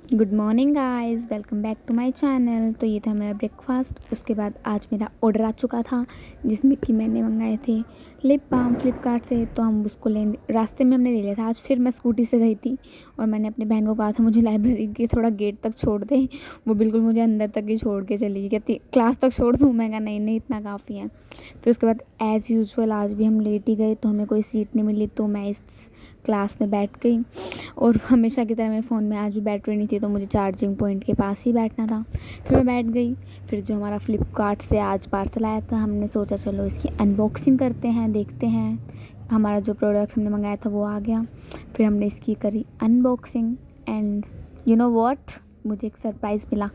Good morning guys, welcome back to my channel. तो ये था मेरा ब्रेकफास्ट। उसके बाद आज मेरा ऑर्डर आ चुका था जिसमें कि मैंने मंगाए थे लिप बाम फ्लिपकार्ट से। तो हम उसको लेने रास्ते में हमने ले लिया था। आज फिर मैं स्कूटी से गई थी और मैंने अपनी बहन को कहा था मुझे लाइब्रेरी के थोड़ा गेट तक छोड़ दे। वो बिल्कुल मुझे अंदर तक ही छोड़ के चली गई, कहती क्लास तक छोड़ दूँ। मैं कहा नहीं नहीं, इतना काफ़ी है। फिर उसके बाद एज़ यूजुअल आज भी हम लेट ही गए, तो हमें कोई सीट नहीं मिली, तो मैं इस क्लास में बैठ गई। और हमेशा की तरह मेरे फ़ोन में आज भी बैटरी नहीं थी, तो मुझे चार्जिंग पॉइंट के पास ही बैठना था। फिर मैं बैठ गई। फिर जो हमारा फ्लिपकार्ट से आज पार्सल आया था, हमने सोचा चलो इसकी अनबॉक्सिंग करते हैं, देखते हैं। हमारा जो प्रोडक्ट हमने मंगाया था वो आ गया। फिर हमने इसकी करी unboxing and you know what, मुझे एक सरप्राइज़ मिला।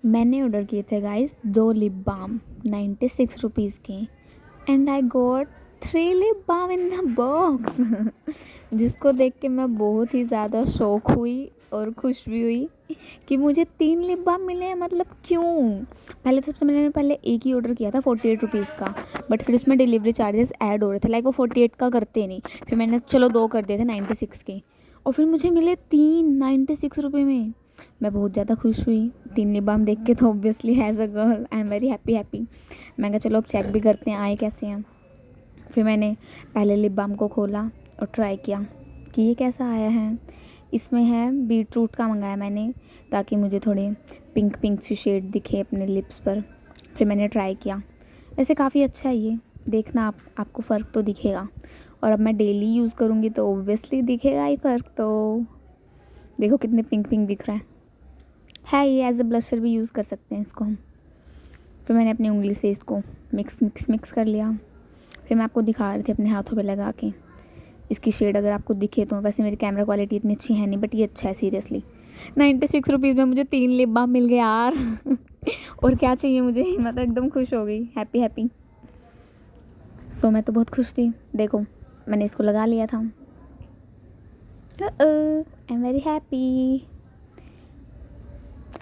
मैंने ऑर्डर किए थे गाइस 2 लिप बाम 96 रुपीज़ के, and I got 3 lip balm in the box जिसको देख के मैं बहुत ही ज़्यादा शौक हुई और खुश भी हुई कि मुझे 3 लिप बाम मिले हैं। मतलब क्यों? पहले तो सबसे मैंने एक ही ऑर्डर किया था 48 रुपीज़ का, बट फिर उसमें डिलीवरी चार्जेस ऐड हो रहे थे, लाइक वो 48 का करते नहीं। फिर मैंने चलो 2 कर दिए थे 96 के, और फिर मुझे मिले 3 96 रुपये में। मैं बहुत ज़्यादा खुश हुई 3 लिप बाम देख के। तो obviously as a girl I am very happy. मैं कहा चलो अब चेक भी करते हैं आए कैसे हैं। फिर मैंने पहले लिप बाम को खोला और ट्राई किया कि ये कैसा आया है। इसमें है बीट रूट का मंगाया मैंने, ताकि मुझे थोड़े पिंक पिंक सी शेड दिखे अपने लिप्स पर। फिर मैंने ट्राई किया, ऐसे काफ़ी अच्छा है ये, देखना आपको फ़र्क तो दिखेगा। और अब मैं डेली यूज़ करूँगी तो ओब्वियसली दिखेगा ही फ़र्क। तो देखो कितने पिंक पिंक दिख रहा है ये एज अ ब्लशर भी यूज़ कर सकते हैं इसको हम। फिर मैंने अपनी उंगली से इसको मिक्स कर लिया। फिर मैं आपको दिखा रही थी अपने हाथों पे लगा के इसकी शेड, अगर आपको दिखे तो। वैसे मेरी कैमरा क्वालिटी इतनी अच्छी है नहीं, बट ये अच्छा है सीरियसली। 96 रुपीज़ में मुझे 3 लिप बाम मिल गए यार और क्या चाहिए मुझे, मैं तो एकदम खुश हो गई, हैप्पी। सो मैं तो बहुत खुश थी। देखो मैंने इसको लगा लिया था। आई एम वेरी हैप्पी।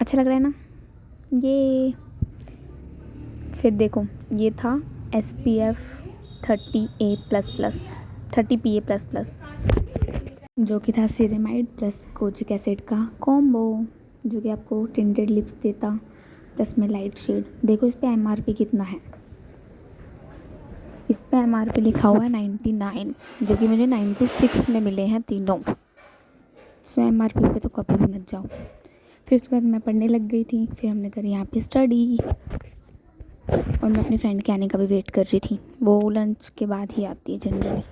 अच्छा लग रहा है ना ये। फिर देखो ये था SPF 30 PA++, जो कि था सिरेमाइड प्लस कोजिक एसिड का कॉम्बो, जो कि आपको टिंटेड लिप्स देता प्लस में लाइट शेड। देखो इस पे MRP कितना है। इस पे MRP लिखा हुआ है 99, जो कि मुझे 96 में मिले हैं तीनों। सो MRP पे तो कभी भी मत जाओ। फिर उसके बाद मैं पढ़ने लग गई थी। फिर हमने करी यहाँ पे स्टडी, और मैं अपनी फ्रेंड के आने का भी वेट कर रही थी। वो लंच के बाद ही आती है जनरली।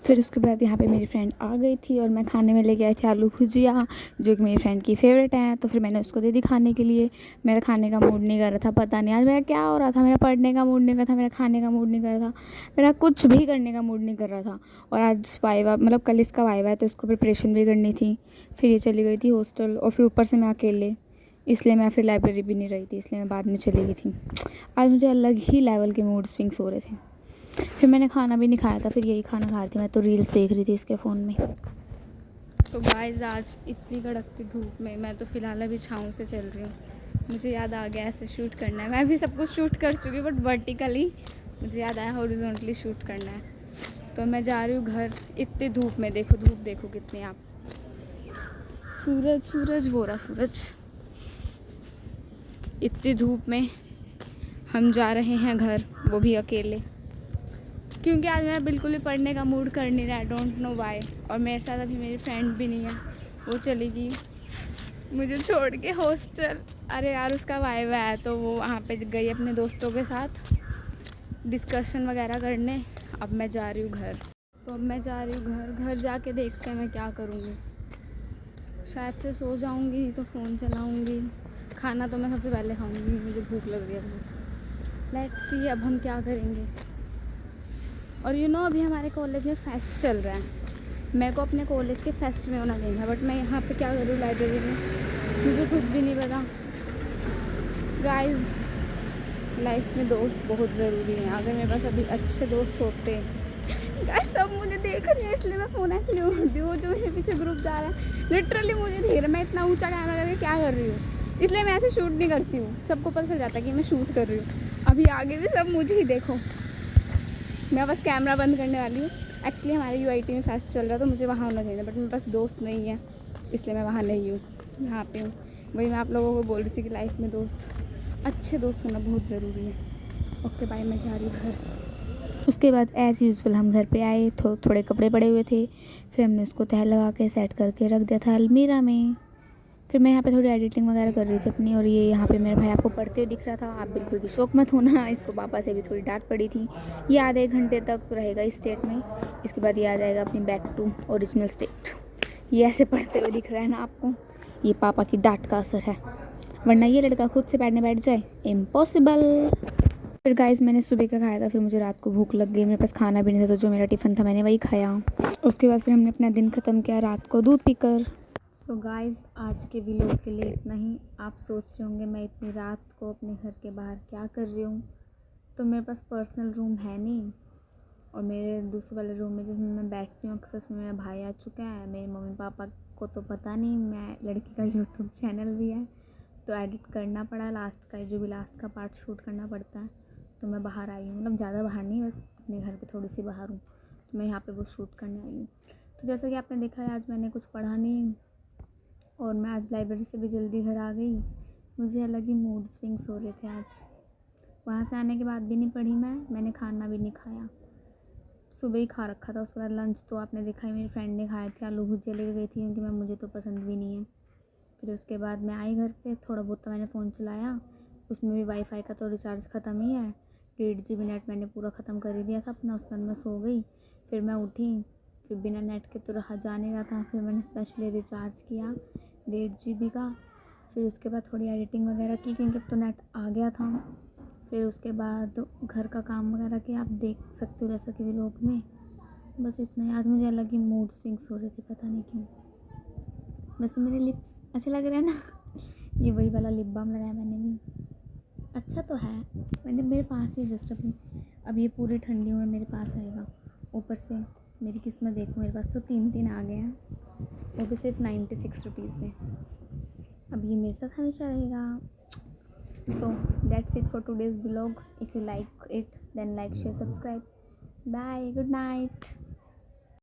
फिर उसके बाद यहाँ पे मेरी फ्रेंड आ गई थी और मैं खाने में लेके आई थी आलू भुजिया, जो कि मेरी फ्रेंड की फेवरेट है। तो फिर मैंने उसको दे दी खाने के लिए। मेरा खाने का मूड नहीं कर रहा था, पता नहीं आज मेरा क्या हो रहा था। मेरा पढ़ने का मूड नहीं कर रहा था, मेरा खाने का मूड नहीं कर रहा था, मेरा कुछ भी करने का मूड नहीं कर रहा था। और आज वाइवा, मतलब कल इसका वाइवा है, तो इसको प्रिपरेशन भी करनी थी। फिर ये चली गई थी हॉस्टल, और फिर ऊपर से मैं अकेले, इसलिए मैं फिर लाइब्रेरी भी नहीं रही थी, इसलिए मैं बाद में चली गई थी। आज मुझे अलग ही लेवल के मूड स्विंग्स हो रहे थे। फिर मैंने खाना भी नहीं खाया था, फिर यही खाना खा रही थी। मैं तो रील्स देख रही थी इसके फ़ोन में। सो गाइस आज इतनी कड़कती धूप में मैं तो फ़िलहाल अभी छाँव से चल रही हूँ। मुझे याद आ गया ऐसे शूट करना है। मैं भी सब कुछ शूट कर चुकी हूँ, बट वर्टिकली मुझे याद आया हॉरिजॉन्टली शूट करना है। तो मैं जा रही हूँ घर इतनी धूप में। देखो धूप देखो कितनी, आप सूरज हो रहा सूरज। इतनी धूप में हम जा रहे हैं घर, वो भी अकेले, क्योंकि आज मेरा बिल्कुल भी पढ़ने का मूड कर नहीं रहा है। Don't know why. और मेरे साथ अभी मेरी फ्रेंड भी नहीं है, वो चली गई मुझे छोड़ के हॉस्टल। अरे यार उसका वाइवा है, तो वो वहाँ पे गई अपने दोस्तों के साथ डिस्कशन वगैरह करने। अब मैं जा रही हूँ घर। तो अब मैं जा रही हूँ घर जाके देखते हैं मैं क्या करूँगी। शायद से सो जाऊँगी, तो फ़ोन चलाऊँगी। खाना तो मैं सबसे पहले खाऊँगी, मुझे भूख लग रही है बहुत। लेट्स सी अब हम क्या करेंगे। और अभी हमारे कॉलेज में फेस्ट चल रहा है। मेरे को अपने कॉलेज के फेस्ट में होना चाहिए था, बट मैं यहाँ पे क्या करूँ लाइब्रेरी में, मुझे खुद भी नहीं पता। गाइस लाइफ में दोस्त बहुत ज़रूरी हैं। अगर मेरे पास अभी अच्छे दोस्त होते, गाइस सब मुझे देख रहे हैं इसलिए मैं फ़ोन ऐसे नहीं उठाती हूँ। जो मेरे पीछे ग्रुप जा रहा है लिटरली मुझे देख रहा, मैं इतना ऊँचा कैमरा करके क्या कर रही हूँ, इसलिए मैं ऐसे शूट नहीं करती हूँ। सबको पता चल जाता है कि मैं शूट कर रही हूँ। अभी आगे भी सब मुझे ही देखो। मैं बस कैमरा बंद करने वाली हूँ। एक्चुअली हमारे यूआईटी में फेस्ट चल रहा तो मुझे वहाँ होना चाहिए, बट मेरे पास दोस्त नहीं है, इसलिए मैं वहाँ नहीं हूँ, यहाँ पे हूँ। वही मैं आप लोगों को बोल रही थी कि लाइफ में अच्छे दोस्त होना बहुत ज़रूरी है। ओके बाय, मैं जा रही हूँ घर। उसके बाद एज़ यूजुअल हम घर पे आए, थोड़े कपड़े पड़े हुए थे, फिर हमने उसको तह लगा के सेट करके रख दिया था अलमीरा में। फिर मैं यहाँ पे थोड़ी एडिटिंग वगैरह कर रही थी अपनी, और ये यहाँ पे मेरा भाई आपको पढ़ते हुए दिख रहा था। आप बिल्कुल भी शौक मत होना, इसको पापा से भी थोड़ी डांट पड़ी थी। ये आधे घंटे तक रहेगा इस स्टेट में, इसके बाद ये आ जाएगा अपनी बैक टू ओरिजिनल स्टेट। ये ऐसे पढ़ते हुए दिख रहा है ना आपको, ये पापा की डांट का असर है, वरना ये लड़का खुद से बैठने बैठ जाए, इम्पॉसिबल। फिर गाइस मैंने सुबह का खाया था, फिर मुझे रात को भूख लग गई, मेरे पास खाना भी नहीं था, तो जो मेरा टिफ़िन था मैंने वही खाया। उसके बाद फिर हमने अपना दिन ख़त्म किया रात को दूध पीकर। सो गाइस आज के व्लॉग के लिए इतना ही। आप सोच रहे होंगे मैं इतनी रात को अपने घर के बाहर क्या कर रही हूँ। तो मेरे पास पर्सनल रूम है नहीं, और मेरे दूसरे वाले रूम में जिसमें मैं बैठती हूँ अक्सर, उसमें मेरा भाई आ चुका है। मेरे मम्मी पापा को तो पता नहीं मैं लड़की का यूट्यूब चैनल भी है, तो एडिट करना पड़ा लास्ट का, जो भी लास्ट का पार्ट शूट करना पड़ता है। तो मैं बाहर आई हूँ, मतलब ज़्यादा बाहर नहीं, बस अपने घर पे थोड़ी सी बाहर हूँ, तो मैं यहाँ पे वो शूट करने आई हूँ। तो जैसा कि आपने देखा है आज मैंने कुछ पढ़ा नहीं, और मैं आज लाइब्रेरी से भी जल्दी घर आ गई। मुझे अलग ही मूड स्विंग्स हो रहे थे आज। वहाँ से आने के बाद भी नहीं पढ़ी मैंने खाना भी नहीं खाया, सुबह ही खा रखा था। उसके बाद लंच तो आपने देखा ही, मेरी फ्रेंड ने खाए थे, आलू भुजिया ले गई थी, क्योंकि मुझे तो पसंद भी नहीं है। फिर उसके बाद मैं आई घर पे, थोड़ा बहुत तो मैंने फ़ोन चलाया, उसमें भी वाईफाई का तो रिचार्ज ख़त्म ही है, 1.5 GB नेट मैंने पूरा ख़त्म कर ही दिया था अपना। उसके बाद मैं सो गई। फिर मैं उठी, फिर बिना नेट के तो रहा जा नहीं रहा था, फिर मैंने स्पेशली रिचार्ज किया 1.5 GB का। फिर उसके बाद थोड़ी एडिटिंग वगैरह की, क्योंकि अब तो नेट आ गया था। फिर उसके बाद घर का काम वगैरह किया, आप देख सकते हो जैसा कि व्लॉग में। बस इतना ही। आज मुझे अलग ही मूड स्विंग्स हो रहे थे, पता नहीं क्यों। वैसे मेरे लिप्स अच्छे लग रहे हैं ना ये वही वाला लिप बाम लगाया मैंने भी, अच्छा तो है। मैंने मेरे पास ही जस्ट अभी, अब ये पूरी ठंडियों में मेरे पास रहेगा। ऊपर से मेरी किस्मत देखो, मेरे पास तो 3 आ गए हैं, वो भी सिर्फ 96 रुपीज़ में। अब ये मेरे साथ हमेशा रहेगा। So that's it for today's vlog. If you like it, then like, share, subscribe. Bye. Good night.